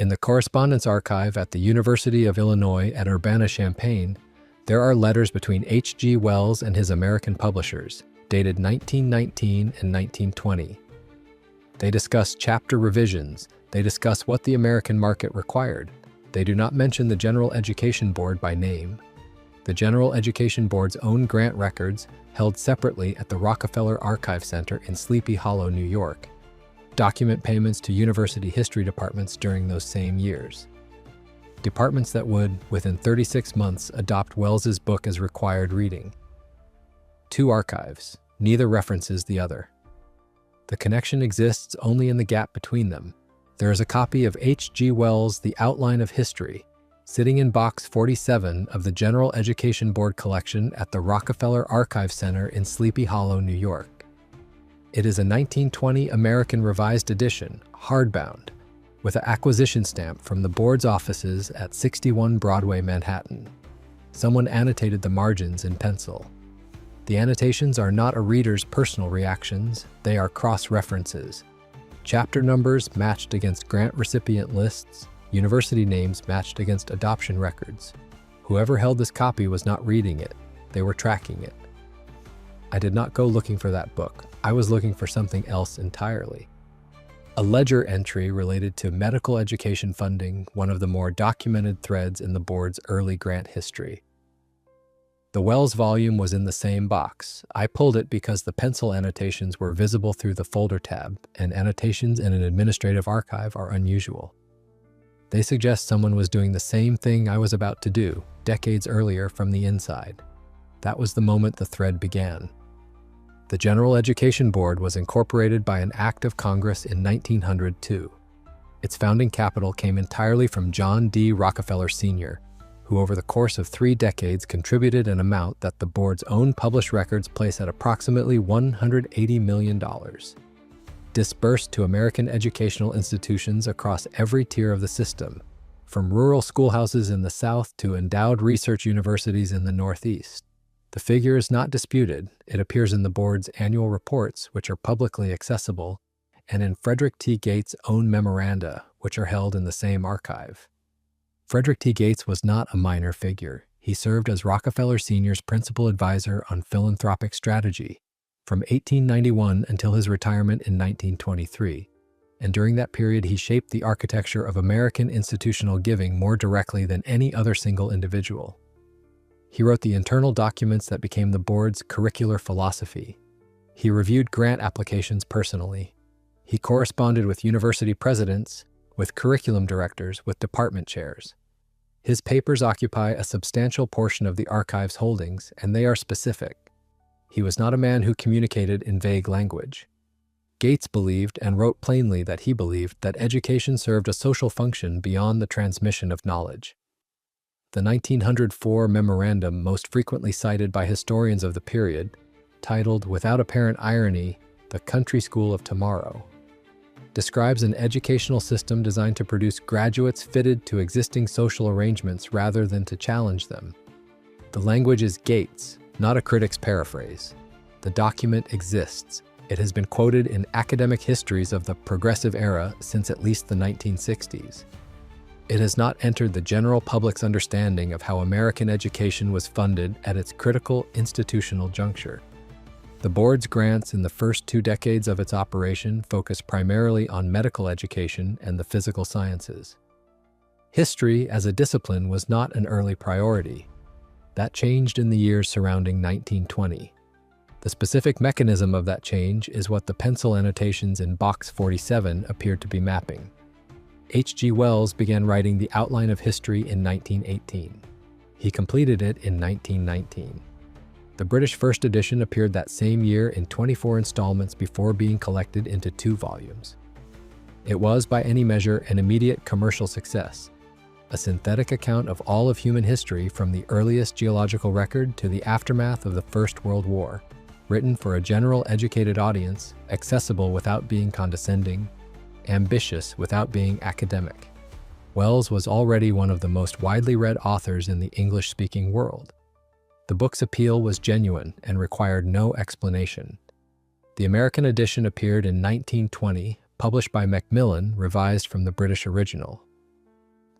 In the Correspondence Archive at the University of Illinois at Urbana-Champaign, there are letters between H.G. Wells and his American publishers, dated 1919 and 1920. They discuss chapter revisions. They discuss what the American market required. They do not mention the General Education Board by name. The General Education Board's own grant records, held separately at the Rockefeller Archive Center in Sleepy Hollow, New York, document payments to university history departments during those same years. Departments that would, within 36 months, adopt Wells's book as required reading. Two archives, neither references the other. The connection exists only in the gap between them. There is a copy of H.G. Wells' The Outline of History, sitting in Box 47 of the General Education Board collection at the Rockefeller Archive Center in Sleepy Hollow, New York. It is a 1920 American Revised Edition, hardbound, with an acquisition stamp from the board's offices at 61 Broadway, Manhattan. Someone annotated the margins in pencil. The annotations are not a reader's personal reactions, they are cross-references. Chapter numbers matched against grant recipient lists, university names matched against adoption records. Whoever held this copy was not reading it, they were tracking it. I did not go looking for that book. I was looking for something else entirely. A ledger entry related to medical education funding, one of the more documented threads in the board's early grant history. The Wells volume was in the same box. I pulled it because the pencil annotations were visible through the folder tab, and annotations in an administrative archive are unusual. They suggest someone was doing the same thing I was about to do, decades earlier from the inside. That was the moment the thread began. The General Education Board was incorporated by an act of Congress in 1902. Its founding capital came entirely from John D. Rockefeller Sr., who over the course of 3 decades contributed an amount that the board's own published records place at approximately $180 million. Dispersed to American educational institutions across every tier of the system, from rural schoolhouses in the South to endowed research universities in the Northeast. The figure is not disputed. It appears in the board's annual reports, which are publicly accessible, and in Frederick T. Gates' own memoranda, which are held in the same archive. Frederick T. Gates was not a minor figure. He served as Rockefeller Sr.'s principal advisor on philanthropic strategy from 1891 until his retirement in 1923, and during that period he shaped the architecture of American institutional giving more directly than any other single individual. He wrote the internal documents that became the board's curricular philosophy. He reviewed grant applications personally. He corresponded with university presidents, with curriculum directors, with department chairs. His papers occupy a substantial portion of the archive's holdings, and they are specific. He was not a man who communicated in vague language. Gates believed and wrote plainly that he believed that education served a social function beyond the transmission of knowledge. The 1904 memorandum, most frequently cited by historians of the period, titled, without apparent irony, "The Country School of Tomorrow," describes an educational system designed to produce graduates fitted to existing social arrangements rather than to challenge them. The language is Gates, not a critic's paraphrase. The document exists. It has been quoted in academic histories of the progressive era since at least the 1960s. It has not entered the general public's understanding of how American education was funded at its critical institutional juncture. The board's grants in the first 2 decades of its operation focused primarily on medical education and the physical sciences. History as a discipline was not an early priority. That changed in the years surrounding 1920. The specific mechanism of that change is what the pencil annotations in Box 47 appeared to be mapping. H.G. Wells began writing The Outline of History in 1918. He completed it in 1919. The British first edition appeared that same year in 24 installments before being collected into 2 volumes. It was, by any measure, an immediate commercial success, a synthetic account of all of human history from the earliest geological record to the aftermath of the First World War, written for a general educated audience, accessible without being condescending, ambitious without being academic. Wells was already one of the most widely read authors in the English-speaking world. The book's appeal was genuine and required no explanation. The American edition appeared in 1920, published by Macmillan, revised from the British original.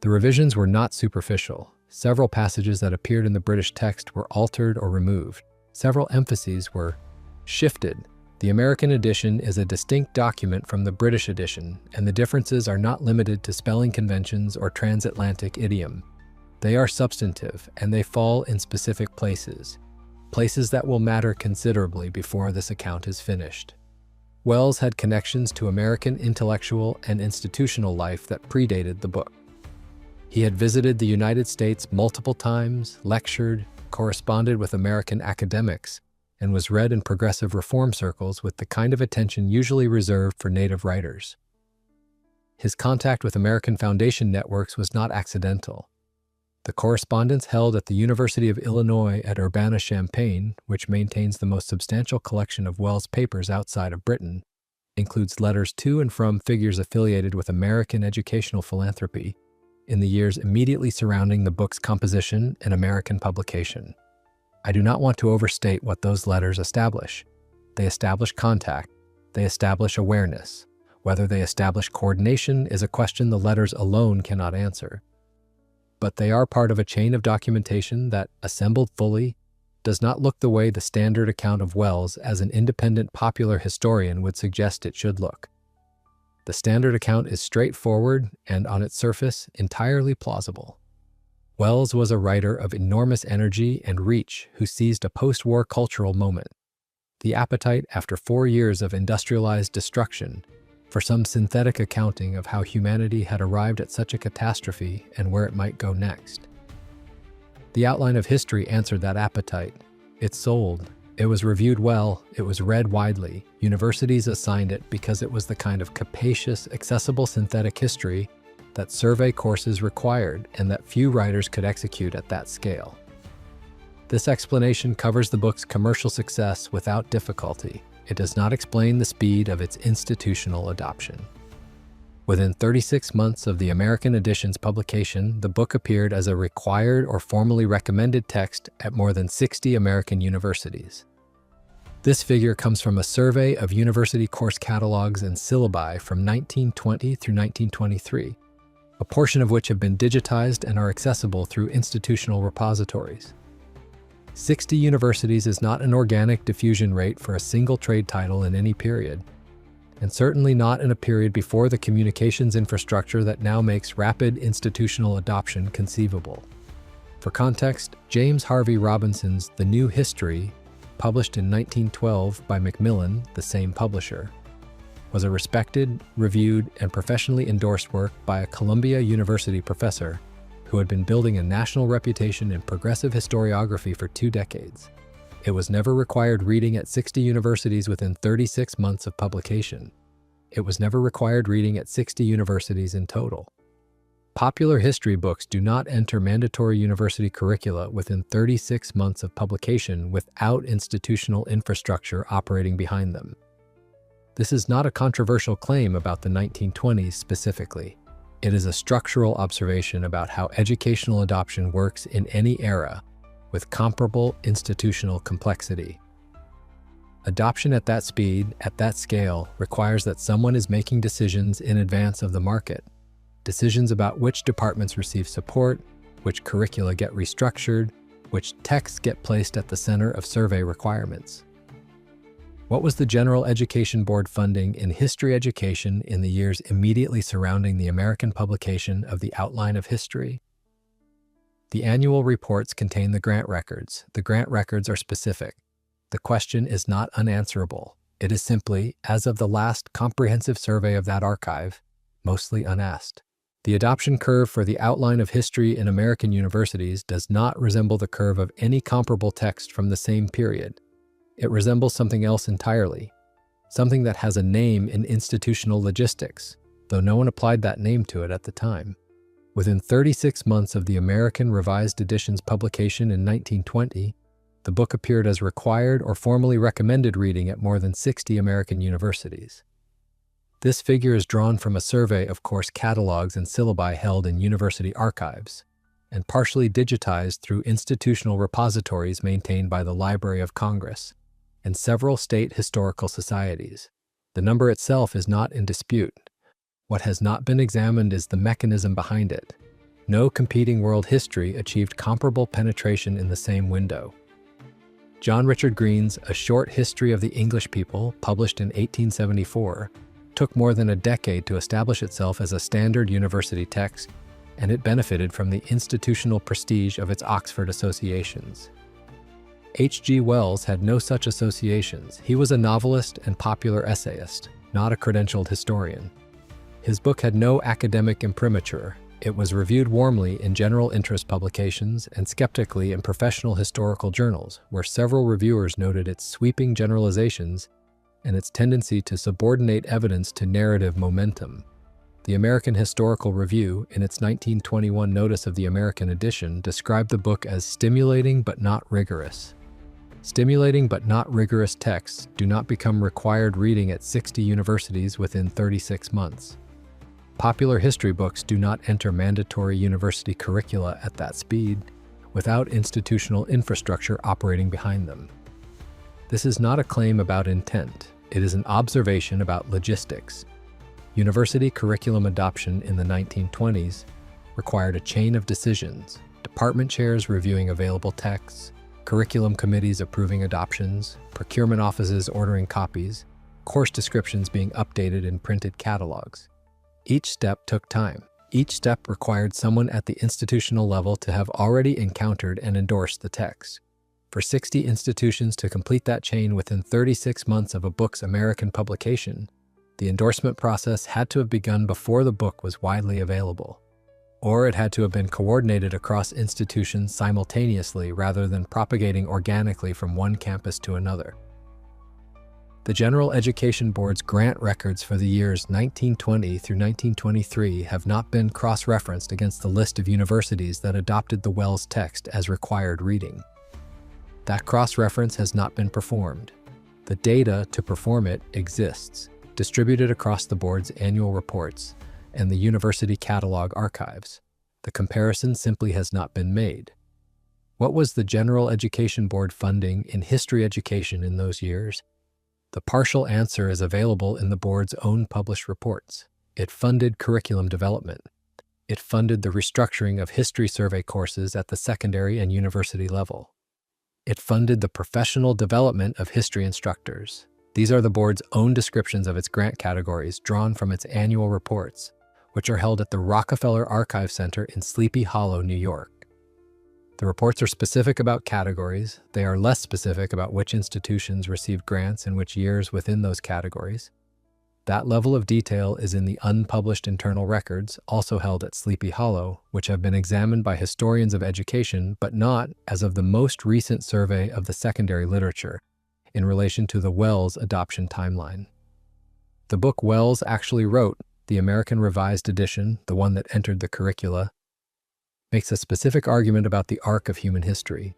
The revisions were not superficial. Several passages that appeared in the British text were altered or removed. Several emphases were shifted. The American edition is a distinct document from the British edition, and the differences are not limited to spelling conventions or transatlantic idiom. They are substantive, and they fall in specific places that will matter considerably before this account is finished. Wells had connections to American intellectual and institutional life that predated the book. He had visited the United States multiple times, lectured, corresponded with American academics, and was read in progressive reform circles with the kind of attention usually reserved for native writers. His contact with American Foundation networks was not accidental. The correspondence held at the University of Illinois at Urbana-Champaign, which maintains the most substantial collection of Wells papers outside of Britain, includes letters to and from figures affiliated with American educational philanthropy in the years immediately surrounding the book's composition and American publication. I do not want to overstate what those letters establish. They establish contact. They establish awareness. Whether they establish coordination is a question the letters alone cannot answer. But they are part of a chain of documentation that, assembled fully, does not look the way the standard account of Wells as an independent popular historian would suggest it should look. The standard account is straightforward and, on its surface, entirely plausible. Wells was a writer of enormous energy and reach who seized a post-war cultural moment, the appetite after 4 years of industrialized destruction for some synthetic accounting of how humanity had arrived at such a catastrophe and where it might go next. The outline of history answered that appetite. It sold. It was reviewed well. It was read widely. Universities assigned it because it was the kind of capacious, accessible synthetic history that survey courses required and that few writers could execute at that scale. This explanation covers the book's commercial success without difficulty. It does not explain the speed of its institutional adoption. Within 36 months of the American edition's publication, the book appeared as a required or formally recommended text at more than 60 American universities. This figure comes from a survey of university course catalogs and syllabi from 1920 through 1923, a portion of which have been digitized and are accessible through institutional repositories. 60 universities is not an organic diffusion rate for a single trade title in any period, and certainly not in a period before the communications infrastructure that now makes rapid institutional adoption conceivable. For context, James Harvey Robinson's The New History, published in 1912 by Macmillan, the same publisher, was a respected, reviewed, and professionally endorsed work by a Columbia University professor who had been building a national reputation in progressive historiography for 2 decades. It was never required reading at 60 universities within 36 months of publication. It was never required reading at 60 universities in total. Popular history books do not enter mandatory university curricula within 36 months of publication without institutional infrastructure operating behind them. This is not a controversial claim about the 1920s specifically. It is a structural observation about how educational adoption works in any era with comparable institutional complexity. Adoption at that speed, at that scale, requires that someone is making decisions in advance of the market. Decisions about which departments receive support, which curricula get restructured, which texts get placed at the center of survey requirements. What was the General Education Board funding in history education in the years immediately surrounding the American publication of the Outline of History? The annual reports contain the grant records. The grant records are specific. The question is not unanswerable. It is simply, as of the last comprehensive survey of that archive, mostly unasked. The adoption curve for the Outline of History in American universities does not resemble the curve of any comparable text from the same period. It resembles something else entirely, something that has a name in institutional logistics, though no one applied that name to it at the time. Within 36 months of the American Revised Edition's publication in 1920, the book appeared as required or formally recommended reading at more than 60 American universities. This figure is drawn from a survey of course catalogs and syllabi held in university archives, and partially digitized through institutional repositories maintained by the Library of Congress and several state historical societies. The number itself is not in dispute. What has not been examined is the mechanism behind it. No competing world history achieved comparable penetration in the same window. John Richard Green's A Short History of the English People, published in 1874, took more than a decade to establish itself as a standard university text, and it benefited from the institutional prestige of its Oxford associations. H.G. Wells had no such associations. He was a novelist and popular essayist, not a credentialed historian. His book had no academic imprimatur. It was reviewed warmly in general interest publications and skeptically in professional historical journals, where several reviewers noted its sweeping generalizations and its tendency to subordinate evidence to narrative momentum. The American Historical Review, in its 1921 notice of the American edition, described the book as stimulating but not rigorous. Stimulating but not rigorous texts do not become required reading at 60 universities within 36 months. Popular history books do not enter mandatory university curricula at that speed, without institutional infrastructure operating behind them. This is not a claim about intent. It is an observation about logistics. University curriculum adoption in the 1920s required a chain of decisions, department chairs reviewing available texts, curriculum committees approving adoptions, procurement offices ordering copies, course descriptions being updated in printed catalogs. Each step took time. Each step required someone at the institutional level to have already encountered and endorsed the text. For 60 institutions to complete that chain within 36 months of a book's American publication, the endorsement process had to have begun before the book was widely available. Or it had to have been coordinated across institutions simultaneously rather than propagating organically from one campus to another. The General Education Board's grant records for the years 1920 through 1923 have not been cross-referenced against the list of universities that adopted the Wells text as required reading. That cross-reference has not been performed. The data to perform it exists, distributed across the board's annual reports and the university catalog archives. The comparison simply has not been made. What was the General Education Board funding in history education in those years? The partial answer is available in the board's own published reports. It funded curriculum development. It funded the restructuring of history survey courses at the secondary and university level. It funded the professional development of history instructors. These are the board's own descriptions of its grant categories drawn from its annual reports, which are held at the Rockefeller Archive Center in Sleepy Hollow, New York. The reports are specific about categories. They are less specific about which institutions received grants in which years within those categories. That level of detail is in the unpublished internal records, also held at Sleepy Hollow, which have been examined by historians of education, but not as of the most recent survey of the secondary literature, in relation to the Wells adoption timeline. The book Wells actually wrote, the American Revised Edition, the one that entered the curricula, makes a specific argument about the arc of human history.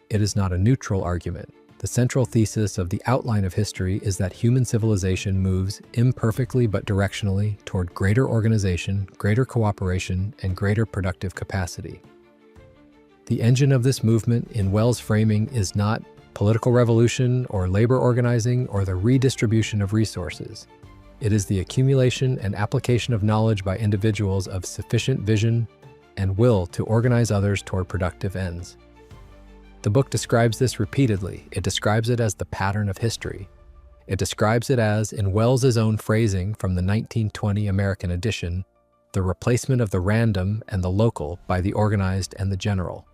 It is not a neutral argument. The central thesis of the outline of history is that human civilization moves imperfectly but directionally toward greater organization, greater cooperation, and greater productive capacity. The engine of this movement in Wells' framing is not political revolution or labor organizing or the redistribution of resources. It is the accumulation and application of knowledge by individuals of sufficient vision and will to organize others toward productive ends. The book describes this repeatedly. It describes it as the pattern of history. It describes it as, in Wells's own phrasing from the 1920 American edition, the replacement of the random and the local by the organized and the general.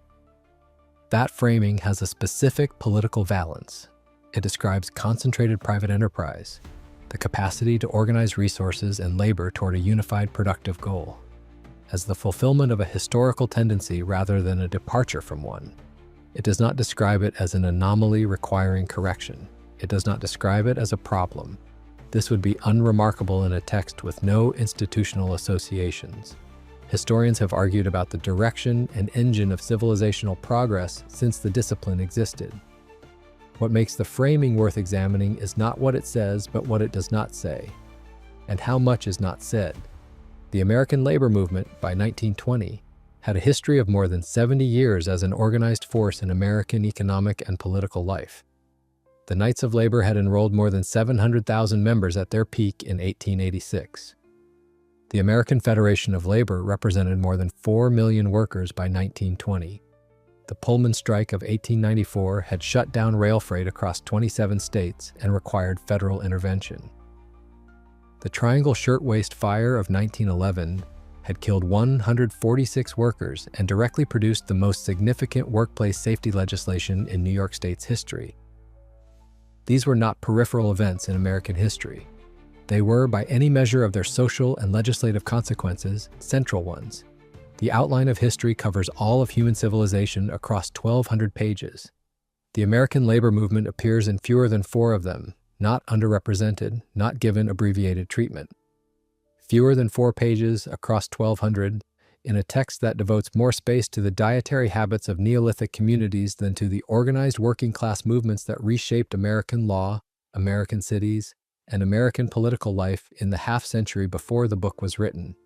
That framing has a specific political valence. It describes concentrated private enterprise, the capacity to organize resources and labor toward a unified productive goal, as the fulfillment of a historical tendency rather than a departure from one. It does not describe it as an anomaly requiring correction. It does not describe it as a problem. This would be unremarkable in a text with no institutional associations. Historians have argued about the direction and engine of civilizational progress since the discipline existed. What makes the framing worth examining is not what it says, but what it does not say, and how much is not said. The American labor movement, by 1920, had a history of more than 70 years as an organized force in American economic and political life. The Knights of Labor had enrolled more than 700,000 members at their peak in 1886. The American Federation of Labor represented more than 4 million workers by 1920. The Pullman strike of 1894 had shut down rail freight across 27 states and required federal intervention. The Triangle Shirtwaist Fire of 1911 had killed 146 workers and directly produced the most significant workplace safety legislation in New York State's history. These were not peripheral events in American history. They were, by any measure of their social and legislative consequences, central ones. The outline of history covers all of human civilization across 1,200 pages. The American labor movement appears in fewer than 4 of them, not underrepresented, not given abbreviated treatment. Fewer than 4 pages across 1,200 in a text that devotes more space to the dietary habits of Neolithic communities than to the organized working class movements that reshaped American law, American cities, and American political life in the half-century before the book was written.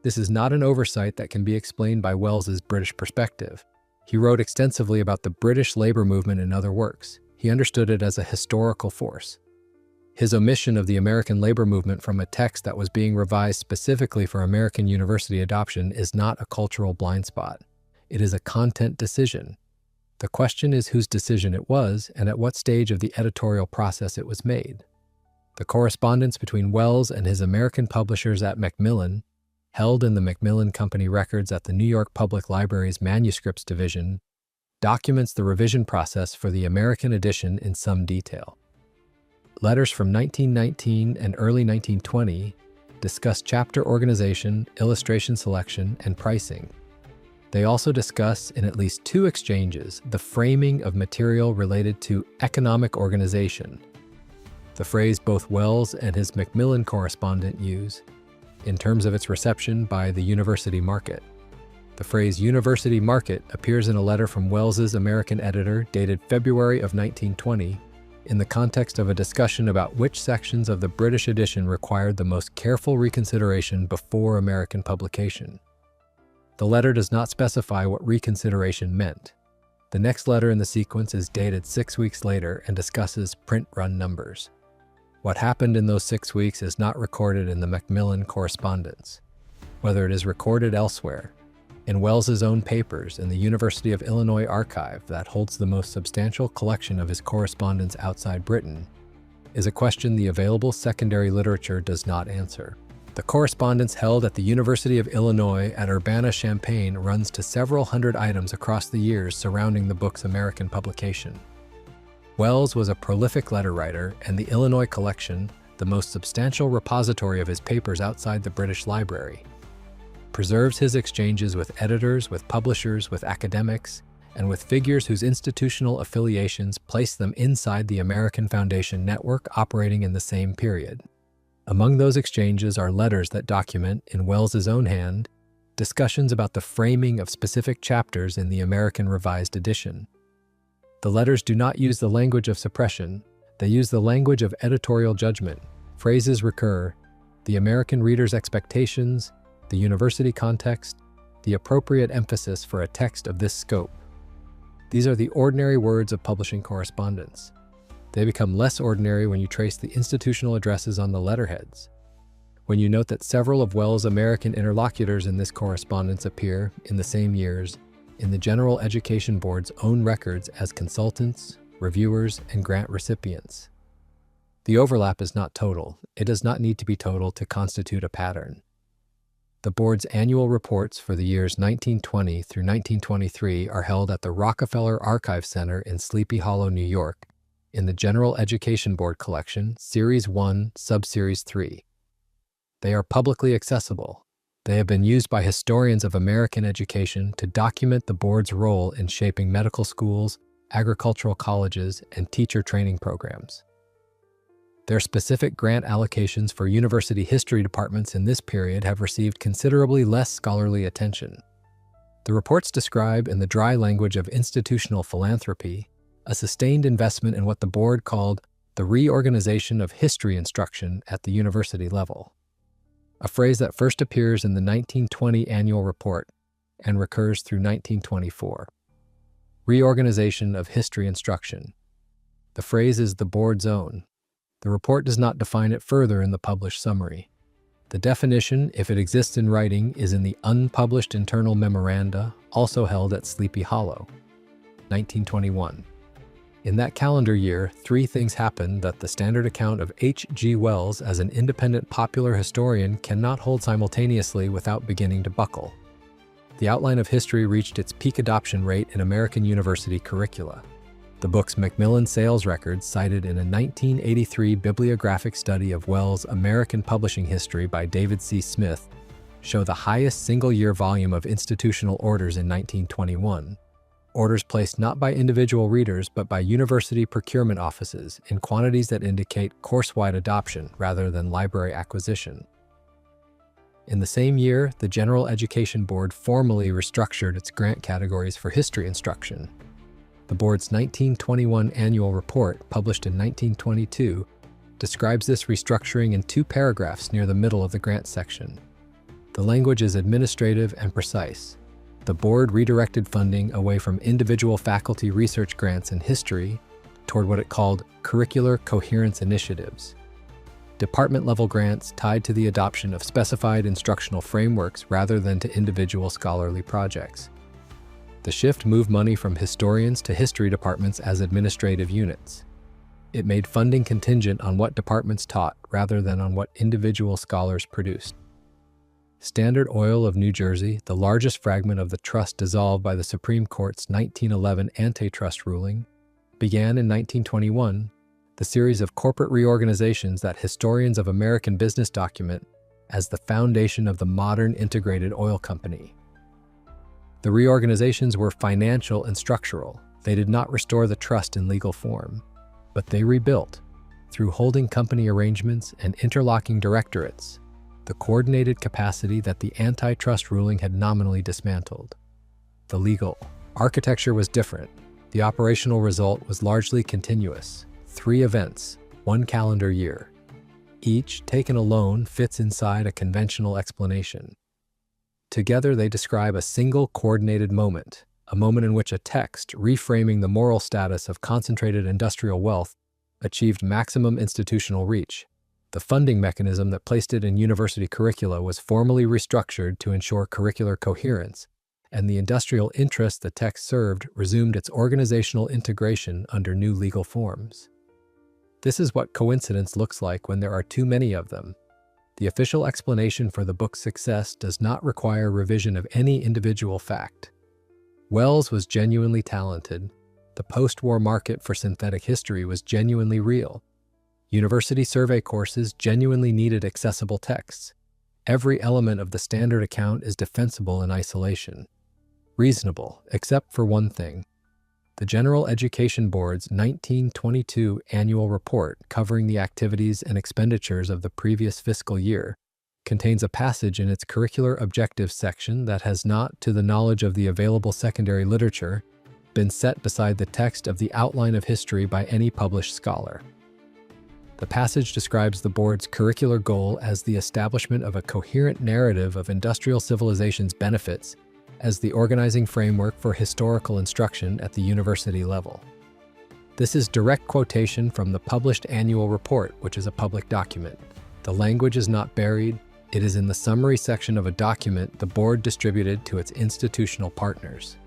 This is not an oversight that can be explained by Wells's British perspective. He wrote extensively about the British labor movement in other works. He understood it as a historical force. His omission of the American labor movement from a text that was being revised specifically for American university adoption is not a cultural blind spot. It is a content decision. The question is whose decision it was and at what stage of the editorial process it was made. The correspondence between Wells and his American publishers at Macmillan, held in the Macmillan Company records at the New York Public Library's Manuscripts Division, documents the revision process for the American edition in some detail. Letters from 1919 and early 1920 discuss chapter organization, illustration selection, and pricing. They also discuss, in at least 2 exchanges, the framing of material related to economic organization, the phrase both Wells and his Macmillan correspondent use, in terms of its reception by the university market. The phrase university market appears in a letter from Wells's American editor dated February of 1920 in the context of a discussion about which sections of the British edition required the most careful reconsideration before American publication. The letter does not specify what reconsideration meant. The next letter in the sequence is dated 6 weeks later and discusses print run numbers. What happened in those 6 weeks is not recorded in the Macmillan correspondence. Whether it is recorded elsewhere, in Wells's own papers in the University of Illinois archive that holds the most substantial collection of his correspondence outside Britain, is a question the available secondary literature does not answer. The correspondence held at the University of Illinois at Urbana-Champaign runs to several hundred items across the years surrounding the book's American publication. Wells was a prolific letter writer, and the Illinois collection, the most substantial repository of his papers outside the British Library, preserves his exchanges with editors, with publishers, with academics, and with figures whose institutional affiliations place them inside the American Foundation network operating in the same period. Among those exchanges are letters that document, in Wells's own hand, discussions about the framing of specific chapters in the American Revised Edition. The letters do not use the language of suppression, they use the language of editorial judgment. Phrases recur: the American reader's expectations, the university context, the appropriate emphasis for a text of this scope. These are the ordinary words of publishing correspondence. They become less ordinary when you trace the institutional addresses on the letterheads. When you note that several of Wells' American interlocutors in this correspondence appear, in the same years, in the General Education Board's own records as consultants, reviewers, and grant recipients. The overlap is not total. It does not need to be total to constitute a pattern. The board's annual reports for the years 1920 through 1923 are held at the Rockefeller Archive Center in Sleepy Hollow, New York, in the General Education Board Collection, Series 1, Subseries 3. They are publicly accessible. They have been used by historians of American education to document the board's role in shaping medical schools, agricultural colleges, and teacher training programs. Their specific grant allocations for university history departments in this period have received considerably less scholarly attention. The reports describe, in the dry language of institutional philanthropy, a sustained investment in what the board called the reorganization of history instruction at the university level, a phrase that first appears in the 1920 annual report and recurs through 1924. Reorganization of history instruction. The phrase is the board's own. The report does not define it further in the published summary. The definition, if it exists in writing, is in the unpublished internal memoranda, also held at Sleepy Hollow, 1921. In that calendar year, 3 things happened that the standard account of H.G. Wells as an independent popular historian cannot hold simultaneously without beginning to buckle. The outline of history reached its peak adoption rate in American university curricula. The book's Macmillan sales records, cited in a 1983 bibliographic study of Wells' American publishing history by David C. Smith, show the highest single-year volume of institutional orders in 1921. Orders placed not by individual readers but by university procurement offices in quantities that indicate course-wide adoption rather than library acquisition. In the same year, the General Education Board formally restructured its grant categories for history instruction. The board's 1921 annual report, published in 1922, describes this restructuring in 2 paragraphs near the middle of the grant section. The language is administrative and precise. The board redirected funding away from individual faculty research grants in history toward what it called curricular coherence initiatives, department-level grants tied to the adoption of specified instructional frameworks rather than to individual scholarly projects. The shift moved money from historians to history departments as administrative units. It made funding contingent on what departments taught rather than on what individual scholars produced. Standard Oil of New Jersey, the largest fragment of the trust dissolved by the Supreme Court's 1911 antitrust ruling, began in 1921 the series of corporate reorganizations that historians of American business document as the foundation of the modern integrated oil company. The reorganizations were financial and structural. They did not restore the trust in legal form, but they rebuilt, through holding company arrangements and interlocking directorates, the coordinated capacity that the antitrust ruling had nominally dismantled. The legal architecture was different. The operational result was largely continuous. 3 events, 1 calendar year. Each, taken alone, fits inside a conventional explanation. Together, they describe a single coordinated moment, a moment in which a text, reframing the moral status of concentrated industrial wealth, achieved maximum institutional reach. The funding mechanism that placed it in university curricula was formally restructured to ensure curricular coherence, and the industrial interest the text served resumed its organizational integration under new legal forms. This is what coincidence looks like when there are too many of them. The official explanation for the book's success does not require revision of any individual fact. Wells was genuinely talented. The post-war market for synthetic history was genuinely real. University survey courses genuinely needed accessible texts. Every element of the standard account is defensible in isolation. Reasonable, except for one thing. The General Education Board's 1922 annual report covering the activities and expenditures of the previous fiscal year contains a passage in its curricular objectives section that has not, to the knowledge of the available secondary literature, been set beside the text of the outline of history by any published scholar. The passage describes the board's curricular goal as the establishment of a coherent narrative of industrial civilization's benefits as the organizing framework for historical instruction at the university level. This is direct quotation from the published annual report, which is a public document. The language is not buried. It is in the summary section of a document the board distributed to its institutional partners.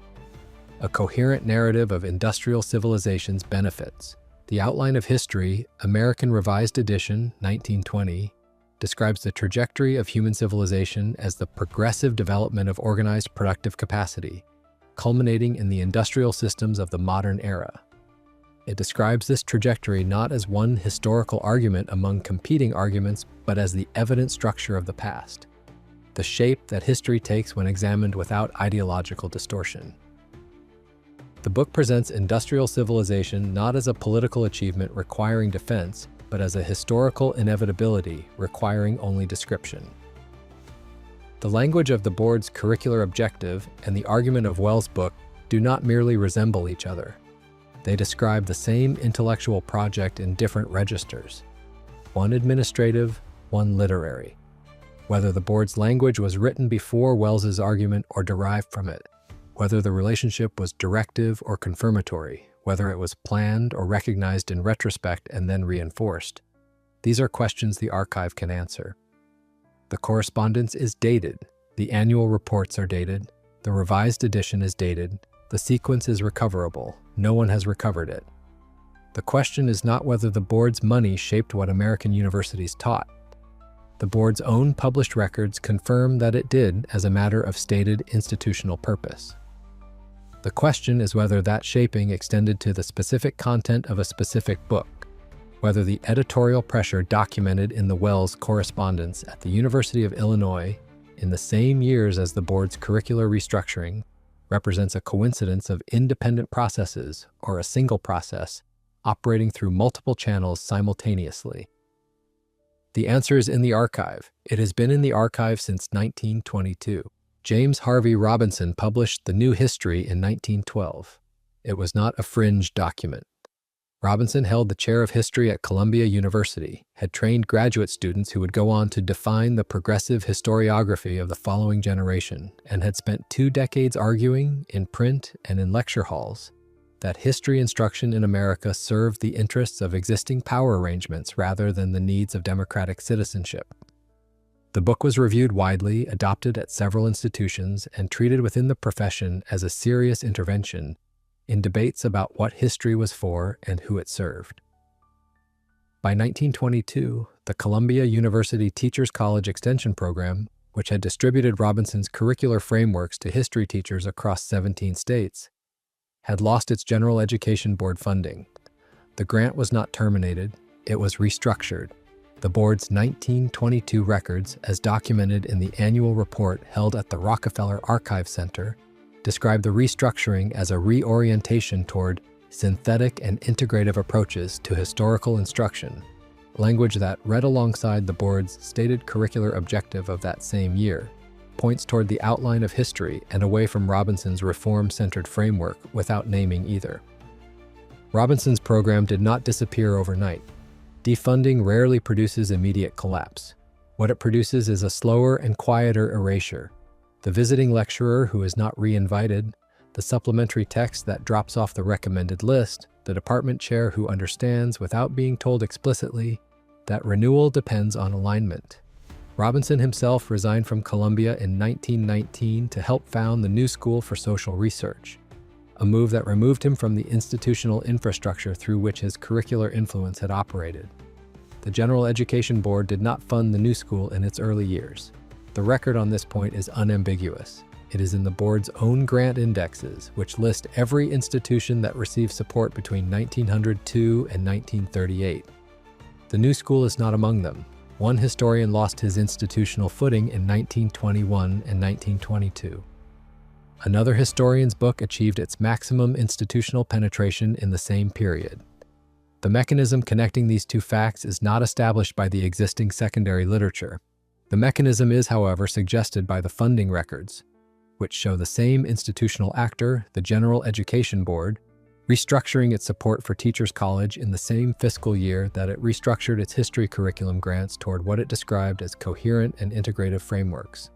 A coherent narrative of industrial civilization's benefits. The Outline of History, American Revised Edition, 1920, describes the trajectory of human civilization as the progressive development of organized productive capacity, culminating in the industrial systems of the modern era. It describes this trajectory not as one historical argument among competing arguments, but as the evident structure of the past, the shape that history takes when examined without ideological distortion. The book presents industrial civilization not as a political achievement requiring defense, but as a historical inevitability requiring only description. The language of the board's curricular objective and the argument of Wells' book do not merely resemble each other. They describe the same intellectual project in different registers, one administrative, one literary. Whether the board's language was written before Wells's argument or derived from it, whether the relationship was directive or confirmatory, whether it was planned or recognized in retrospect and then reinforced. These are questions the archive can answer. The correspondence is dated. The annual reports are dated. The revised edition is dated. The sequence is recoverable. No one has recovered it. The question is not whether the board's money shaped what American universities taught. The board's own published records confirm that it did as a matter of stated institutional purpose. The question is whether that shaping extended to the specific content of a specific book, whether the editorial pressure documented in the Wells correspondence at the University of Illinois in the same years as the board's curricular restructuring represents a coincidence of independent processes or a single process operating through multiple channels simultaneously. The answer is in the archive. It has been in the archive since 1922. James Harvey Robinson published The New History in 1912. It was not a fringe document. Robinson held the chair of history at Columbia University, had trained graduate students who would go on to define the progressive historiography of the following generation, and had spent 2 decades arguing, in print and in lecture halls, that history instruction in America served the interests of existing power arrangements rather than the needs of democratic citizenship. The book was reviewed widely, adopted at several institutions, and treated within the profession as a serious intervention in debates about what history was for and who it served. By 1922, the Columbia University Teachers College Extension Program, which had distributed Robinson's curricular frameworks to history teachers across 17 states, had lost its General Education Board funding. The grant was not terminated, it was restructured. The board's 1922 records, as documented in the annual report held at the Rockefeller Archive Center, describe the restructuring as a reorientation toward synthetic and integrative approaches to historical instruction, language that, read alongside the board's stated curricular objective of that same year, points toward the outline of history and away from Robinson's reform-centered framework without naming either. Robinson's program did not disappear overnight. Defunding rarely produces immediate collapse. What it produces is a slower and quieter erasure. The visiting lecturer who is not re-invited, the supplementary text that drops off the recommended list, the department chair who understands without being told explicitly that renewal depends on alignment. Robinson himself resigned from Columbia in 1919 to help found the New School for Social Research, a move that removed him from the institutional infrastructure through which his curricular influence had operated. The General Education Board did not fund the New School in its early years. The record on this point is unambiguous. It is in the board's own grant indexes, which list every institution that received support between 1902 and 1938. The New School is not among them. One historian lost his institutional footing in 1921 and 1922. Another historian's book achieved its maximum institutional penetration in the same period. The mechanism connecting these two facts is not established by the existing secondary literature. The mechanism is, however, suggested by the funding records, which show the same institutional actor, the General Education Board, restructuring its support for Teachers College in the same fiscal year that it restructured its history curriculum grants toward what it described as coherent and integrative frameworks.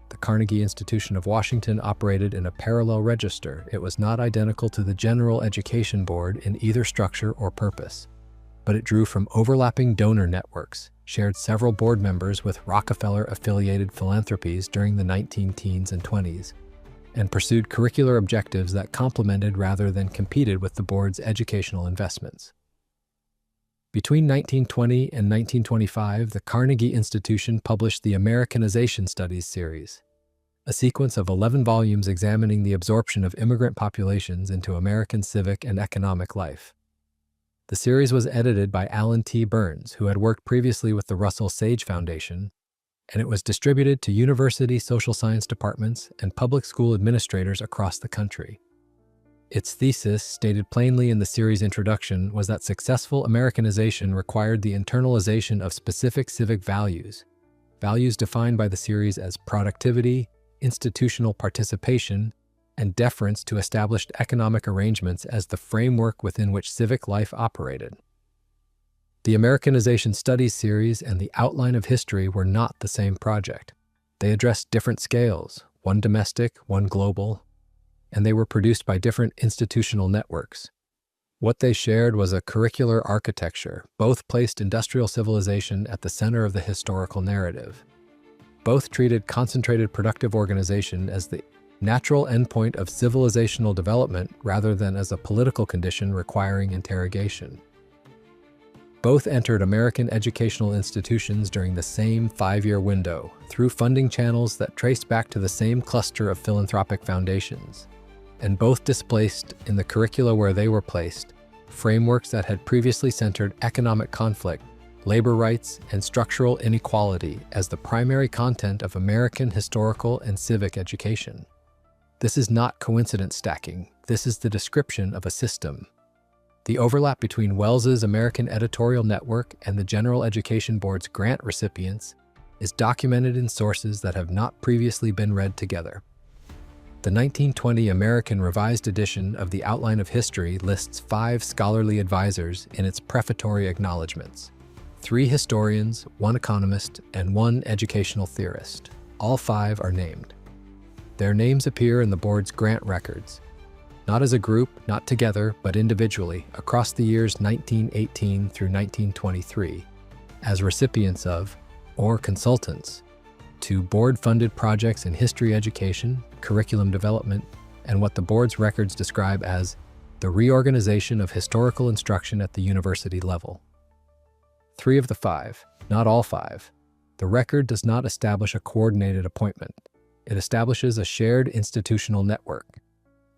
The Carnegie Institution of Washington operated in a parallel register. It was not identical to the General Education Board in either structure or purpose, but it drew from overlapping donor networks, shared several board members with Rockefeller-affiliated philanthropies during the 19-teens and 20s, and pursued curricular objectives that complemented rather than competed with the board's educational investments. Between 1920 and 1925, the Carnegie Institution published the Americanization Studies series, a sequence of 11 volumes examining the absorption of immigrant populations into American civic and economic life. The series was edited by Alan T. Burns, who had worked previously with the Russell Sage Foundation, and it was distributed to university social science departments and public school administrators across the country. Its thesis, stated plainly in the series' introduction, was that successful Americanization required the internalization of specific civic values defined by the series as productivity, institutional participation, and deference to established economic arrangements as the framework within which civic life operated. The Americanization Studies series and the Outline of History were not the same project. They addressed different scales, one domestic, one global, and they were produced by different institutional networks. What they shared was a curricular architecture. Both placed industrial civilization at the center of the historical narrative. Both treated concentrated productive organization as the natural endpoint of civilizational development rather than as a political condition requiring interrogation. Both entered American educational institutions during the same 5-year window through funding channels that traced back to the same cluster of philanthropic foundations, and both displaced, in the curricula where they were placed, frameworks that had previously centered economic conflict, labor rights, and structural inequality as the primary content of American historical and civic education. This is not coincidence stacking. This is the description of a system. The overlap between Wells's American Editorial network and the General Education Board's grant recipients is documented in sources that have not previously been read together. The 1920 American Revised Edition of the Outline of History lists 5 scholarly advisors in its prefatory acknowledgments: 3 historians, 1 economist, and 1 educational theorist. All 5 are named. Their names appear in the board's grant records, not as a group, not together, but individually, across the years 1918 through 1923, as recipients of, or consultants, to board-funded projects in history education, curriculum development, and what the board's records describe as the reorganization of historical instruction at the university level. 3 of the 5, not all 5, the record does not establish a coordinated appointment. It establishes a shared institutional network,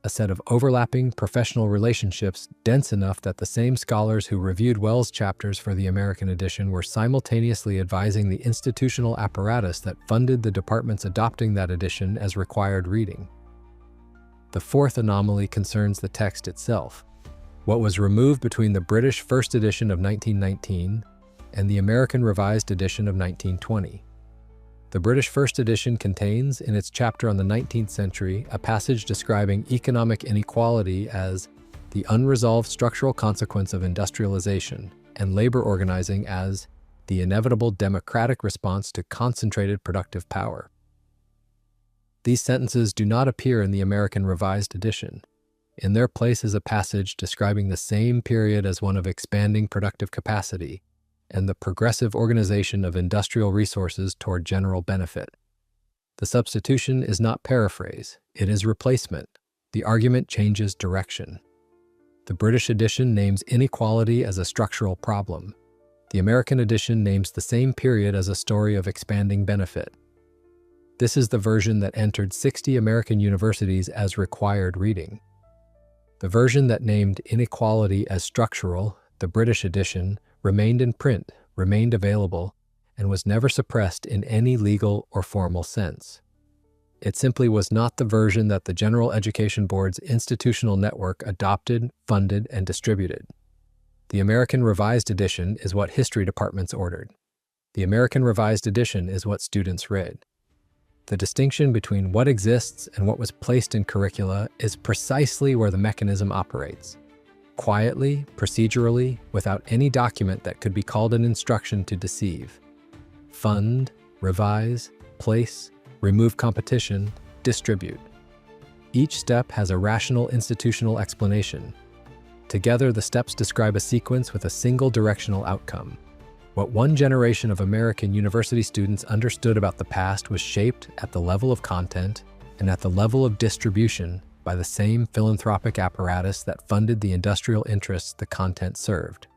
a set of overlapping professional relationships dense enough that the same scholars who reviewed Wells' chapters for the American edition were simultaneously advising the institutional apparatus that funded the departments adopting that edition as required reading. The 4th anomaly concerns the text itself, what was removed between the British First Edition of 1919 and the American Revised Edition of 1920. The British First Edition contains, in its chapter on the 19th century, a passage describing economic inequality as the unresolved structural consequence of industrialization, and labor organizing as the inevitable democratic response to concentrated productive power. These sentences do not appear in the American Revised Edition. In their place is a passage describing the same period as one of expanding productive capacity and the progressive organization of industrial resources toward general benefit. The substitution is not paraphrase, it is replacement. The argument changes direction. The British edition names inequality as a structural problem. The American edition names the same period as a story of expanding benefit. This is the version that entered 60 American universities as required reading. The version that named inequality as structural, the British edition, remained in print, remained available, and was never suppressed in any legal or formal sense. It simply was not the version that the General Education Board's institutional network adopted, funded, and distributed. The American Revised Edition is what history departments ordered. The American Revised Edition is what students read. The distinction between what exists and what was placed in curricula is precisely where the mechanism operates. Quietly, procedurally, without any document that could be called an instruction to deceive. Fund, revise, place, remove competition, distribute. Each step has a rational institutional explanation. Together, the steps describe a sequence with a single directional outcome. What one generation of American university students understood about the past was shaped at the level of content and at the level of distribution by the same philanthropic apparatus that funded the industrial interests the content served.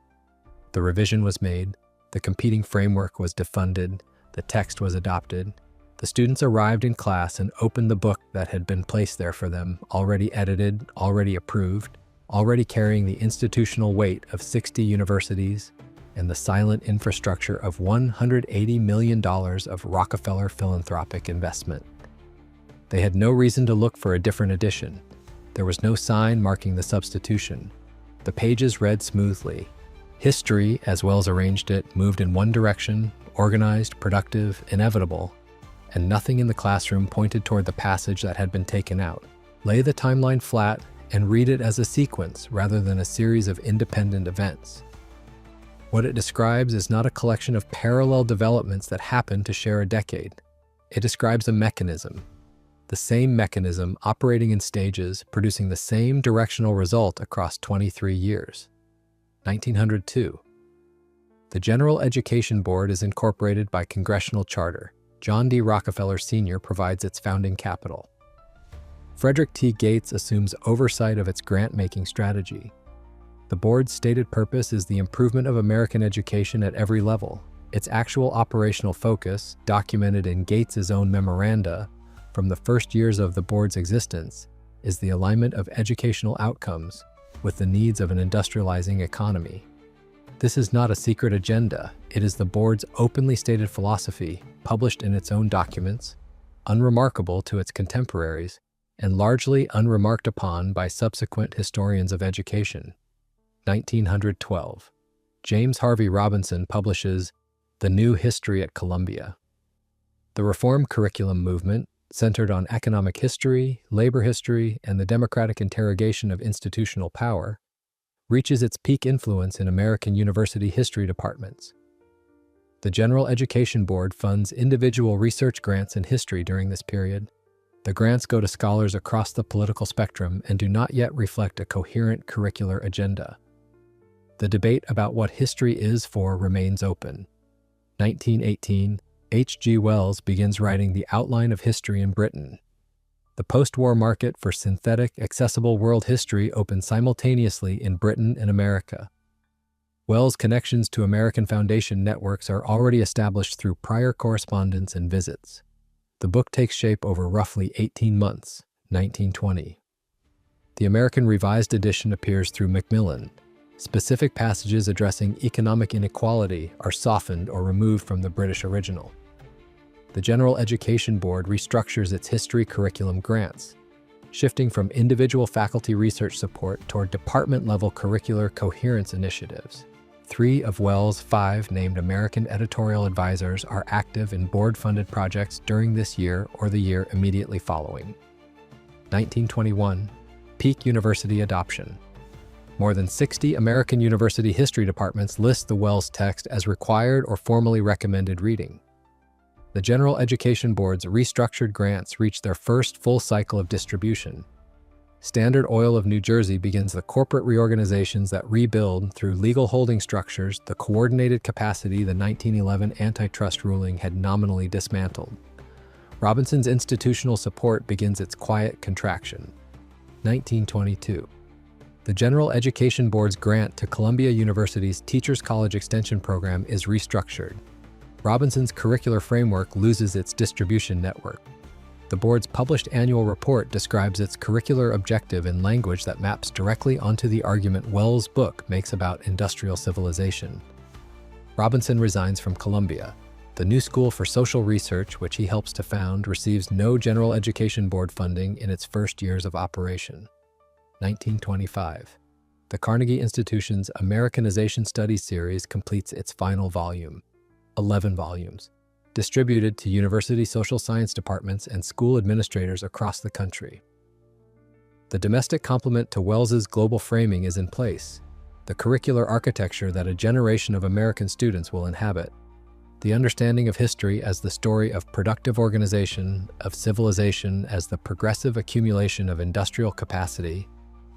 The revision was made, the competing framework was defunded, the text was adopted. The students arrived in class and opened the book that had been placed there for them, already edited, already approved, already carrying the institutional weight of 60 universities and the silent infrastructure of $180 million of Rockefeller philanthropic investment. They had no reason to look for a different edition. There was no sign marking the substitution. The pages read smoothly. History, as Wells arranged it, moved in one direction, organized, productive, inevitable, and nothing in the classroom pointed toward the passage that had been taken out. Lay the timeline flat and read it as a sequence rather than a series of independent events. What it describes is not a collection of parallel developments that happen to share a decade. It describes a mechanism. The same mechanism operating in stages, producing the same directional result across 23 years. 1902. The General Education Board is incorporated by congressional charter. John D. Rockefeller Sr. provides its founding capital. Frederick T. Gates assumes oversight of its grant-making strategy. The board's stated purpose is the improvement of American education at every level. Its actual operational focus, documented in Gates's own memoranda from the first years of the board's existence, is the alignment of educational outcomes with the needs of an industrializing economy. This is not a secret agenda. It is the board's openly stated philosophy, published in its own documents, unremarkable to its contemporaries, and largely unremarked upon by subsequent historians of education. 1912. James Harvey Robinson publishes The New History at Columbia. The reform curriculum movement, centered on economic history, labor history, and the democratic interrogation of institutional power, reaches its peak influence in American university history departments. The General Education Board funds individual research grants in history during this period. The grants go to scholars across the political spectrum and do not yet reflect a coherent curricular agenda. The debate about what history is for remains open. 1918, H.G. Wells begins writing The Outline of History in Britain. The post-war market for synthetic, accessible world history opens simultaneously in Britain and America. Wells' connections to American Foundation networks are already established through prior correspondence and visits. The book takes shape over roughly 18 months, 1920. The American Revised Edition appears through Macmillan. Specific passages addressing economic inequality are softened or removed from the British original. The General Education Board restructures its history curriculum grants, shifting from individual faculty research support toward department-level curricular coherence initiatives. 3 of Wells' 5 named American editorial advisors are active in board-funded projects during this year or the year immediately following. 1921, peak university adoption. More than 60 American university history departments list the Wells text as required or formally recommended reading. The General Education Board's restructured grants reach their first full cycle of distribution. Standard Oil of New Jersey begins the corporate reorganizations that rebuild, through legal holding structures, the coordinated capacity the 1911 antitrust ruling had nominally dismantled. Robinson's institutional support begins its quiet contraction. 1922. The General Education Board's grant to Columbia University's Teachers College Extension program is restructured. Robinson's curricular framework loses its distribution network. The board's published annual report describes its curricular objective in language that maps directly onto the argument Wells' book makes about industrial civilization. Robinson resigns from Columbia. The New School for Social Research, which he helps to found, receives no General Education Board funding in its first years of operation. 1925. The Carnegie Institution's Americanization Studies series completes its final volume. 11 volumes, distributed to university social science departments and school administrators across the country. The domestic complement to Wells's global framing is in place, the curricular architecture that a generation of American students will inhabit, the understanding of history as the story of productive organization, of civilization as the progressive accumulation of industrial capacity,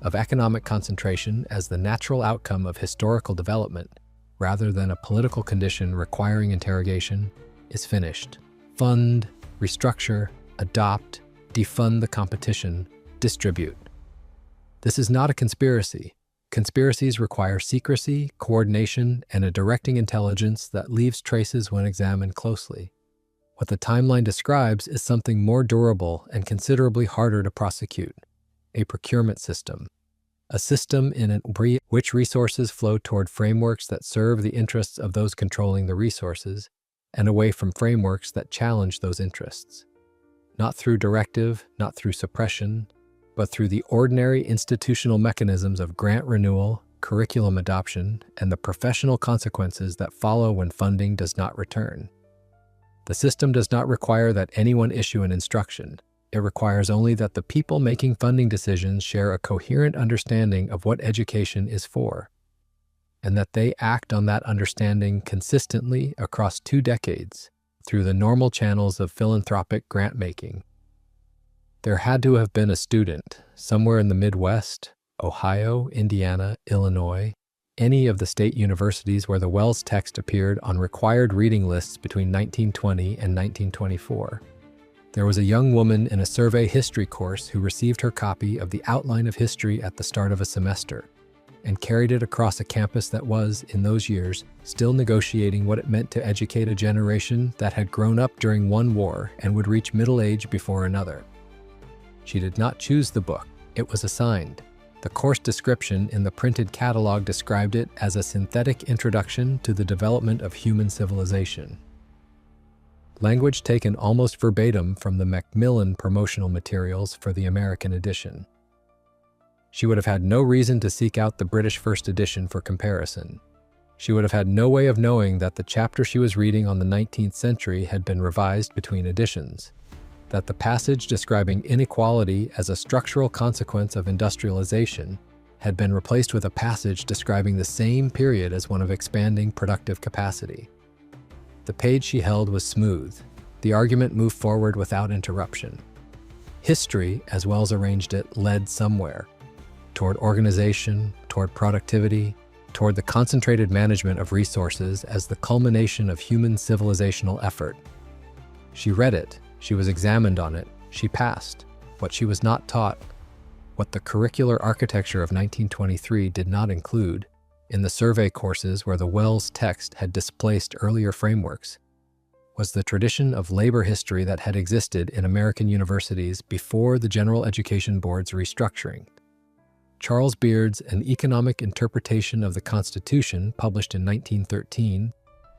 of economic concentration as the natural outcome of historical development, rather than a political condition requiring interrogation, is finished. Fund, restructure, adopt, defund the competition, distribute. This is not a conspiracy. Conspiracies require secrecy, coordination, and a directing intelligence that leaves traces when examined closely. What the timeline describes is something more durable and considerably harder to prosecute: a procurement system. A system in which resources flow toward frameworks that serve the interests of those controlling the resources, and away from frameworks that challenge those interests. Not through directive, not through suppression, but through the ordinary institutional mechanisms of grant renewal, curriculum adoption, and the professional consequences that follow when funding does not return. The system does not require that anyone issue an instruction. It requires only that the people making funding decisions share a coherent understanding of what education is for, and that they act on that understanding consistently across 2 decades through the normal channels of philanthropic grant-making. There had to have been a student somewhere in the Midwest, Ohio, Indiana, Illinois, any of the state universities where the Wells text appeared on required reading lists between 1920 and 1924. There was a young woman in a survey history course who received her copy of the Outline of History at the start of a semester and carried it across a campus that was, in those years, still negotiating what it meant to educate a generation that had grown up during one war and would reach middle age before another. She did not choose the book, it was assigned. The course description in the printed catalog described it as a synthetic introduction to the development of human civilization. Language taken almost verbatim from the Macmillan promotional materials for the American edition. She would have had no reason to seek out the British first edition for comparison. She would have had no way of knowing that the chapter she was reading on the 19th century had been revised between editions, that the passage describing inequality as a structural consequence of industrialization had been replaced with a passage describing the same period as one of expanding productive capacity. The page she held was smooth. The argument moved forward without interruption. History, as Wells arranged it, led somewhere. Toward organization, toward productivity, toward the concentrated management of resources as the culmination of human civilizational effort. She read it, she was examined on it, she passed. What she was not taught, what the curricular architecture of 1923 did not include, in the survey courses where the Wells text had displaced earlier frameworks, was the tradition of labor history that had existed in American universities before the General Education Board's restructuring. Charles Beard's An Economic Interpretation of the Constitution, published in 1913,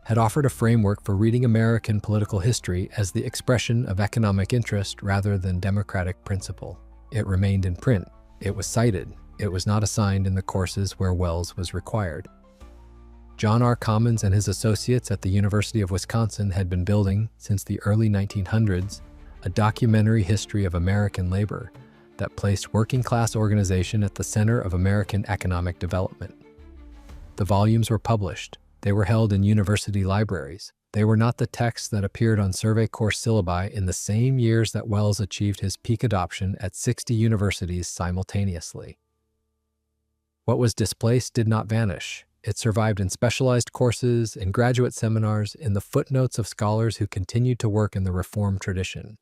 had offered a framework for reading American political history as the expression of economic interest rather than democratic principle. It remained in print. It was cited. It was not assigned in the courses where Wells was required. John R. Commons and his associates at the University of Wisconsin had been building, since the early 1900s, a documentary history of American labor that placed working-class organization at the center of American economic development. The volumes were published. They were held in university libraries. They were not the texts that appeared on survey course syllabi in the same years that Wells achieved his peak adoption at 60 universities simultaneously. What was displaced did not vanish. It survived in specialized courses, in graduate seminars, in the footnotes of scholars who continued to work in the Reform tradition.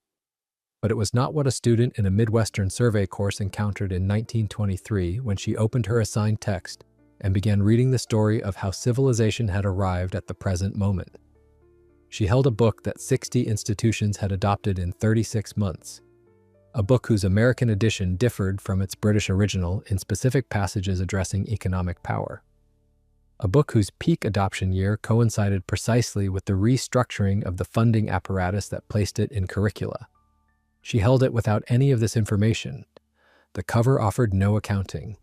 But it was not what a student in a Midwestern survey course encountered in 1923 when she opened her assigned text and began reading the story of how civilization had arrived at the present moment. She held a book that 60 institutions had adopted in 36 months, a book whose American edition differed from its British original in specific passages addressing economic power. A book whose peak adoption year coincided precisely with the restructuring of the funding apparatus that placed it in curricula. She held it without any of this information. The cover offered no accounting.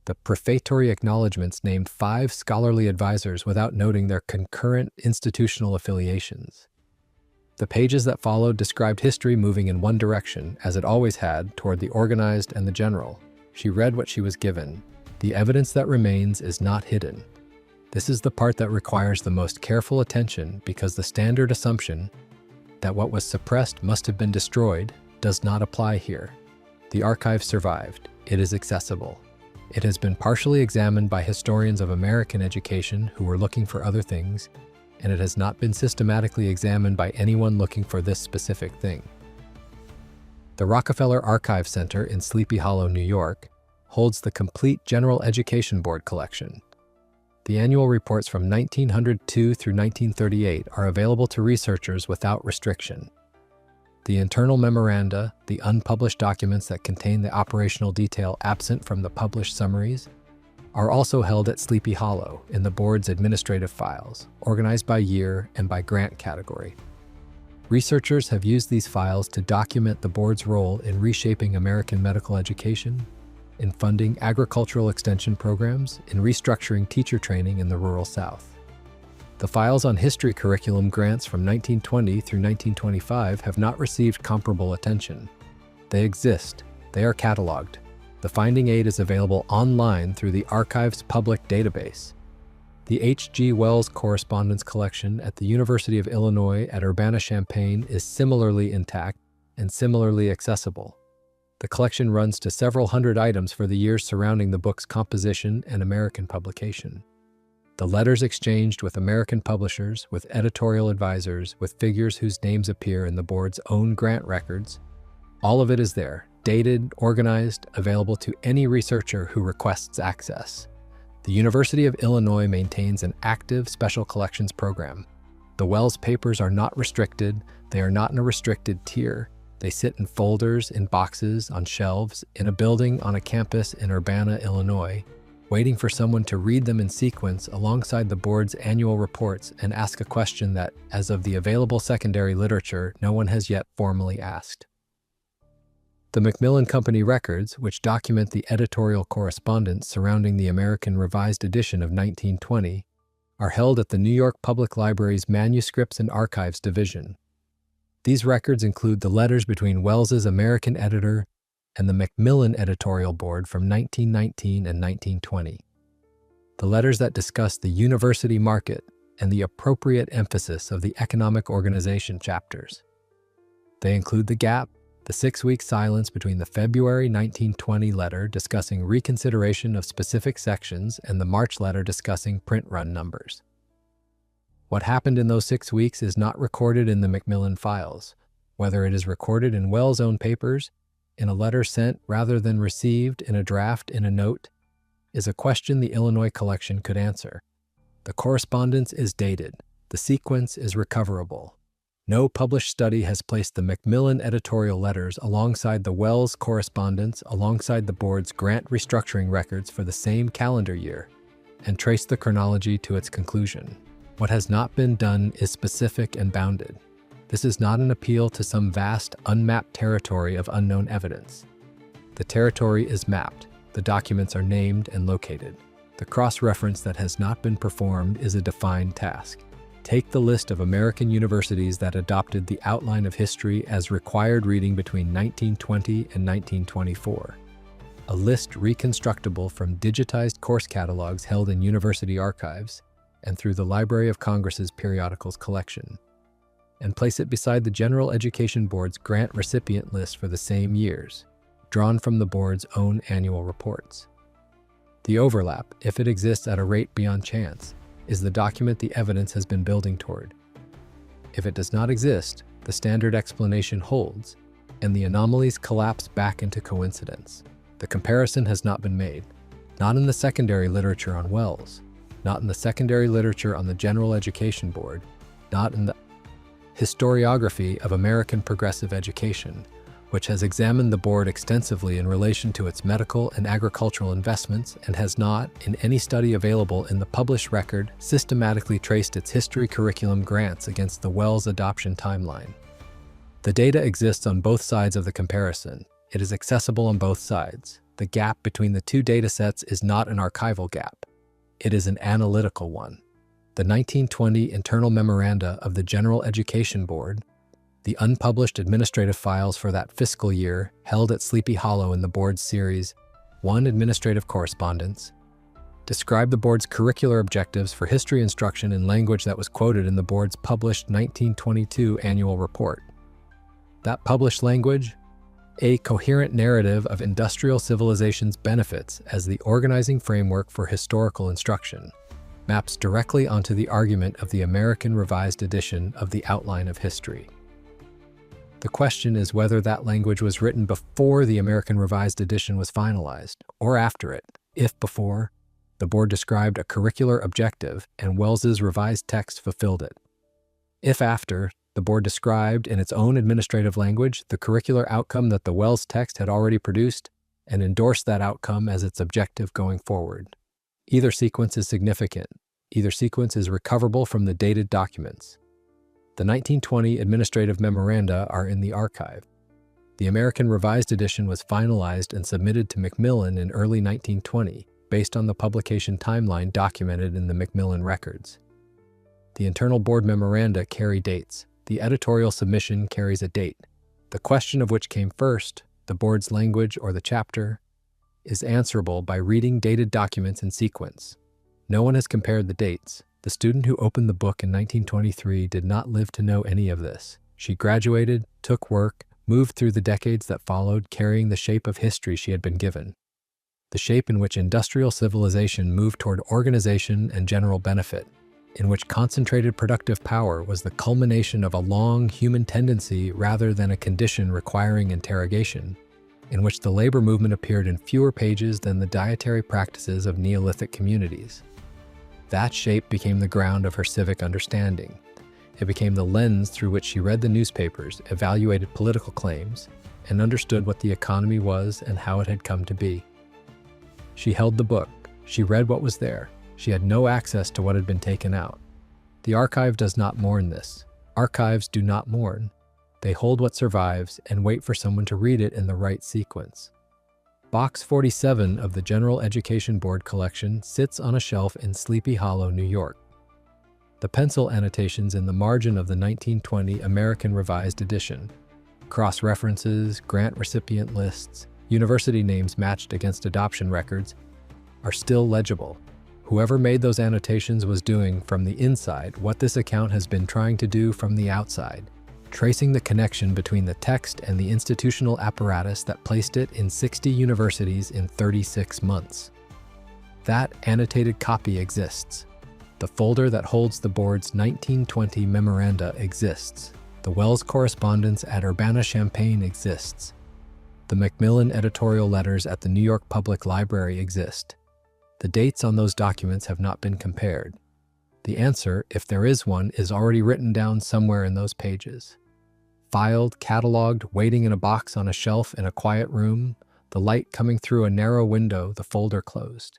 The prefatory acknowledgments named 5 scholarly advisors without noting their concurrent institutional affiliations. The pages that followed described history moving in one direction, as it always had, toward the organized and the general. She read what she was given. The evidence that remains is not hidden. This is the part that requires the most careful attention because the standard assumption that what was suppressed must have been destroyed does not apply here. The archive survived. It is accessible. It has been partially examined by historians of American education who were looking for other things, and it has not been systematically examined by anyone looking for this specific thing. The Rockefeller Archive Center in Sleepy Hollow, New York, holds the complete General Education Board collection. The annual reports from 1902 through 1938 are available to researchers without restriction. The internal memoranda, the unpublished documents that contain the operational detail absent from the published summaries, are also held at Sleepy Hollow in the board's administrative files, organized by year and by grant category. Researchers have used these files to document the board's role in reshaping American medical education, in funding agricultural extension programs, in restructuring teacher training in the rural South. The files on history curriculum grants from 1920 through 1925 have not received comparable attention. They exist. They are cataloged. The finding aid is available online through the Archive's public database. The H.G. Wells Correspondence Collection at the University of Illinois at Urbana-Champaign is similarly intact and similarly accessible. The collection runs to several hundred items for the years surrounding the book's composition and American publication. The letters exchanged with American publishers, with editorial advisors, with figures whose names appear in the board's own grant records. All of it is there, dated, organized, available to any researcher who requests access. The University of Illinois maintains an active special collections program. The Wells papers are not restricted. They are not in a restricted tier. They sit in folders, in boxes, on shelves, in a building on a campus in Urbana, Illinois, waiting for someone to read them in sequence alongside the board's annual reports and ask a question that, as of the available secondary literature, no one has yet formally asked. The Macmillan Company records, which document the editorial correspondence surrounding the American Revised Edition of 1920, are held at the New York Public Library's Manuscripts and Archives Division. These records include the letters between Wells's American editor and the Macmillan editorial board from 1919 and 1920. The letters that discuss the university market and the appropriate emphasis of the economic organization chapters. They include the gap, the 6-week silence between the February 1920 letter discussing reconsideration of specific sections and the March letter discussing print run numbers. What happened in those 6 weeks is not recorded in the Macmillan files, whether it is recorded in Wells' own papers, in a letter sent rather than received, in a draft, in a note, is a question the Illinois collection could answer. The correspondence is dated. The sequence is recoverable. No published study has placed the Macmillan editorial letters alongside the Wells correspondence, alongside the board's grant restructuring records for the same calendar year, and traced the chronology to its conclusion. What has not been done is specific and bounded. This is not an appeal to some vast, unmapped territory of unknown evidence. The territory is mapped. The documents are named and located. The cross-reference that has not been performed is a defined task. Take the list of American universities that adopted the outline of history as required reading between 1920 and 1924. A list reconstructible from digitized course catalogs held in university archives and through the Library of Congress's periodicals collection, and place it beside the General Education Board's grant recipient list for the same years, drawn from the board's own annual reports. The overlap, if it exists at a rate beyond chance, is the document the evidence has been building toward. If it does not exist, the standard explanation holds, and the anomalies collapse back into coincidence. The comparison has not been made, not in the secondary literature on Wells, not in the secondary literature on the General Education Board, not in the historiography of American progressive education, which has examined the board extensively in relation to its medical and agricultural investments and has not, in any study available in the published record, systematically traced its history curriculum grants against the Wells adoption timeline. The data exists on both sides of the comparison. It is accessible on both sides. The gap between the two data sets is not an archival gap. It is an analytical one. The 1920 internal memoranda of the General Education Board, the unpublished administrative files for that fiscal year held at Sleepy Hollow in the board's series 1 Administrative Correspondence, describe the board's curricular objectives for history instruction in language that was quoted in the board's published 1922 annual report. That published language, a coherent narrative of industrial civilization's benefits as the organizing framework for historical instruction, maps directly onto the argument of the American Revised Edition of the Outline of History. The question is whether that language was written before the American Revised Edition was finalized, or after it. If before, the board described a curricular objective and Wells's revised text fulfilled it. If after, the board described in its own administrative language the curricular outcome that the Wells text had already produced and endorsed that outcome as its objective going forward. Either sequence is significant. Either sequence is recoverable from the dated documents. The 1920 administrative memoranda are in the archive. The American Revised Edition was finalized and submitted to Macmillan in early 1920, based on the publication timeline documented in the Macmillan records. The internal board memoranda carry dates. The editorial submission carries a date. The question of which came first, the board's language or the chapter, is answerable by reading dated documents in sequence. No one has compared the dates. The student who opened the book in 1923 did not live to know any of this. She graduated, took work, moved through the decades that followed, carrying the shape of history she had been given. the shape in which industrial civilization moved toward organization and general benefit, in which concentrated productive power was the culmination of a long human tendency rather than a condition requiring interrogation, in which the labor movement appeared in fewer pages than the dietary practices of Neolithic communities. That shape became the ground of her civic understanding. It became the lens through which she read the newspapers, evaluated political claims, and understood what the economy was and how it had come to be. She held the book. She read what was there. She had no access to what had been taken out. The archive does not mourn this. Archives do not mourn. They hold what survives and wait for someone to read it in the right sequence. Box 47 of the General Education Board collection sits on a shelf in Sleepy Hollow, New York. The pencil annotations in the margin of the 1920 American Revised Edition, cross-references, grant recipient lists, university names matched against adoption records, are still legible. Whoever made those annotations was doing from the inside what this account has been trying to do from the outside, tracing the connection between the text and the institutional apparatus that placed it in 60 universities in 36 months. That annotated copy exists. The folder that holds the board's 1920 memoranda exists. The Wells correspondence at Urbana-Champaign exists. The Macmillan editorial letters at the New York Public Library exist. The dates on those documents have not been compared. The answer, if there is one, is already written down somewhere in those pages. Filed, cataloged, waiting in a box on a shelf in a quiet room, the light coming through a narrow window, the folder closed.